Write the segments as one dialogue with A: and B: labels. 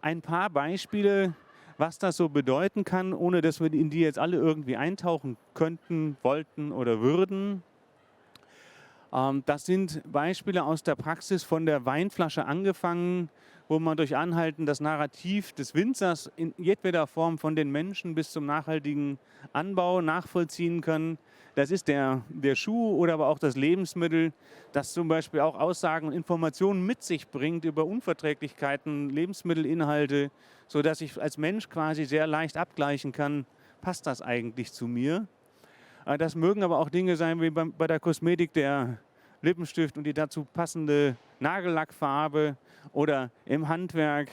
A: Ein paar Beispiele, was das so bedeuten kann, ohne dass wir in die jetzt alle irgendwie eintauchen könnten, wollten oder würden. Das sind Beispiele aus der Praxis von der Weinflasche angefangen, wo man durch Anhalten das Narrativ des Winzers in jedweder Form von den Menschen bis zum nachhaltigen Anbau nachvollziehen kann. Das ist der Schuh oder aber auch das Lebensmittel, das zum Beispiel auch Aussagen und Informationen mit sich bringt über Unverträglichkeiten, Lebensmittelinhalte, sodass ich als Mensch quasi sehr leicht abgleichen kann, passt das eigentlich zu mir? Das mögen aber auch Dinge sein wie bei der Kosmetik der Lippenstift und die dazu passende Nagellackfarbe oder im Handwerk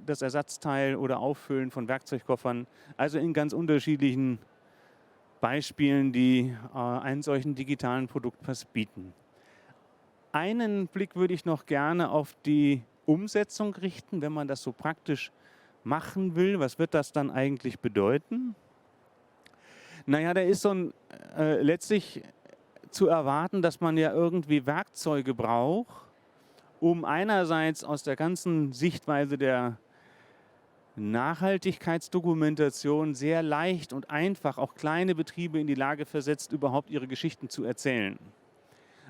A: das Ersatzteil oder Auffüllen von Werkzeugkoffern. Also in ganz unterschiedlichen Beispielen, die einen solchen digitalen Produktpass bieten. Einen Blick würde ich noch gerne auf die Umsetzung richten, wenn man das so praktisch machen will. Was wird das dann eigentlich bedeuten? Naja, da ist letztlich zu erwarten, dass man ja irgendwie Werkzeuge braucht, um einerseits aus der ganzen Sichtweise der Nachhaltigkeitsdokumentation sehr leicht und einfach auch kleine Betriebe in die Lage versetzt, überhaupt ihre Geschichten zu erzählen.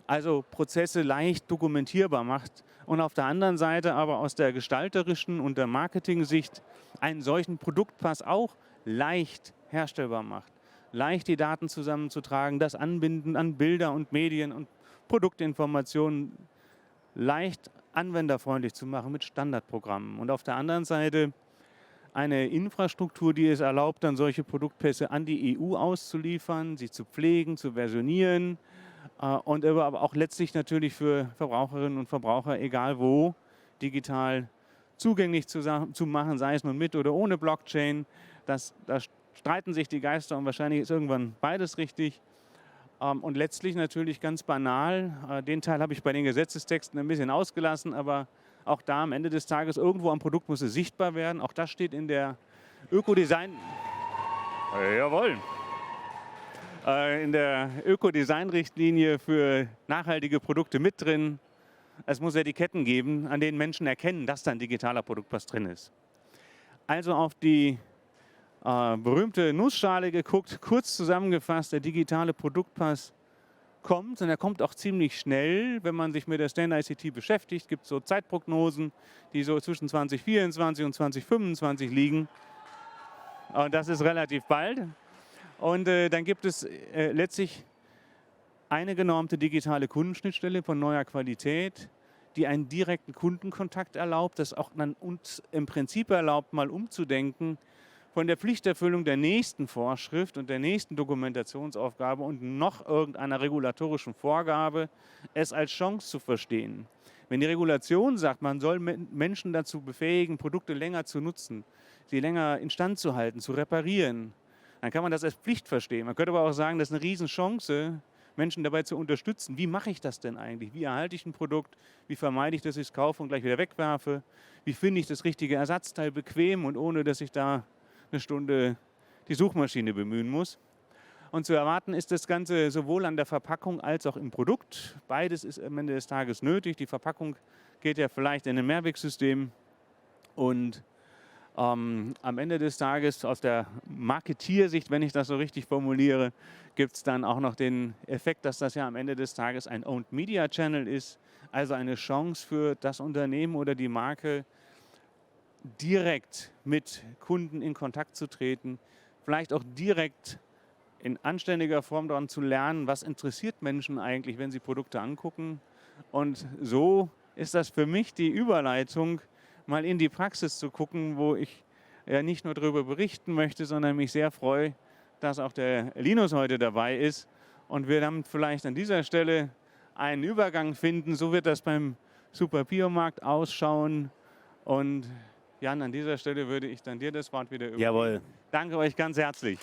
A: Also Prozesse leicht dokumentierbar macht und auf der anderen Seite aber aus der gestalterischen und der Marketing-Sicht einen solchen Produktpass auch leicht herstellbar macht. Leicht die Daten zusammenzutragen, das Anbinden an Bilder und Medien und Produktinformationen leicht anwenderfreundlich zu machen mit Standardprogrammen. Und auf der anderen Seite eine Infrastruktur, die es erlaubt, dann solche Produktpässe an die EU auszuliefern, sie zu pflegen, zu versionieren und aber auch letztlich natürlich für Verbraucherinnen und Verbraucher, egal wo, digital zugänglich zu machen, sei es nun mit oder ohne Blockchain. Da streiten sich die Geister und wahrscheinlich ist irgendwann beides richtig. Und letztlich natürlich ganz banal, den Teil habe ich bei den Gesetzestexten ein bisschen ausgelassen, aber auch da am Ende des Tages irgendwo am Produkt muss es sichtbar werden. Auch das steht in der Ökodesign. Jawohl. In der Ökodesign-Richtlinie für nachhaltige Produkte mit drin. Es muss Etiketten geben, an denen Menschen erkennen, dass da ein digitaler Produktpass drin ist. Also auf die berühmte Nussschale geguckt, kurz zusammengefasst, der digitale Produktpass kommt und er kommt auch ziemlich schnell, wenn man sich mit der Stand ICT beschäftigt. Es gibt so Zeitprognosen, die so zwischen 2024 und 2025 liegen. Und das ist relativ bald. Und dann gibt es letztlich eine genormte digitale Kundenschnittstelle von neuer Qualität, die einen direkten Kundenkontakt erlaubt, das auch dann uns im Prinzip erlaubt, mal umzudenken von der Pflichterfüllung der nächsten Vorschrift und der nächsten Dokumentationsaufgabe und noch irgendeiner regulatorischen Vorgabe, es als Chance zu verstehen. Wenn die Regulation sagt, man soll Menschen dazu befähigen, Produkte länger zu nutzen, sie länger instand zu halten, zu reparieren, dann kann man das als Pflicht verstehen. Man könnte aber auch sagen, das ist eine Riesenchance, Menschen dabei zu unterstützen. Wie mache ich das denn eigentlich? Wie erhalte ich ein Produkt? Wie vermeide ich, dass ich es kaufe und gleich wieder wegwerfe? Wie finde ich das richtige Ersatzteil bequem und ohne, dass ich da eine Stunde die Suchmaschine bemühen muss? Und zu erwarten ist das Ganze sowohl an der Verpackung als auch im Produkt. Beides ist am Ende des Tages nötig. Die Verpackung geht ja vielleicht in ein Mehrwegsystem und am Ende des Tages aus der Marketiersicht, wenn ich das so richtig formuliere, gibt es dann auch noch den Effekt, dass das ja am Ende des Tages ein Owned Media Channel ist, also eine Chance für das Unternehmen oder die Marke, direkt mit Kunden in Kontakt zu treten, vielleicht auch direkt in anständiger Form daran zu lernen, was interessiert Menschen eigentlich, wenn sie Produkte angucken. Und so ist das für mich die Überleitung, mal in die Praxis zu gucken, wo ich ja nicht nur darüber berichten möchte, sondern mich sehr freue, dass auch der Linus heute dabei ist und wir dann vielleicht an dieser Stelle einen Übergang finden. So wird das beim Super-Biomarkt ausschauen. Und Jan, an dieser Stelle würde ich dann dir das Wort wieder übergeben.
B: Jawohl.
A: Danke euch ganz herzlich.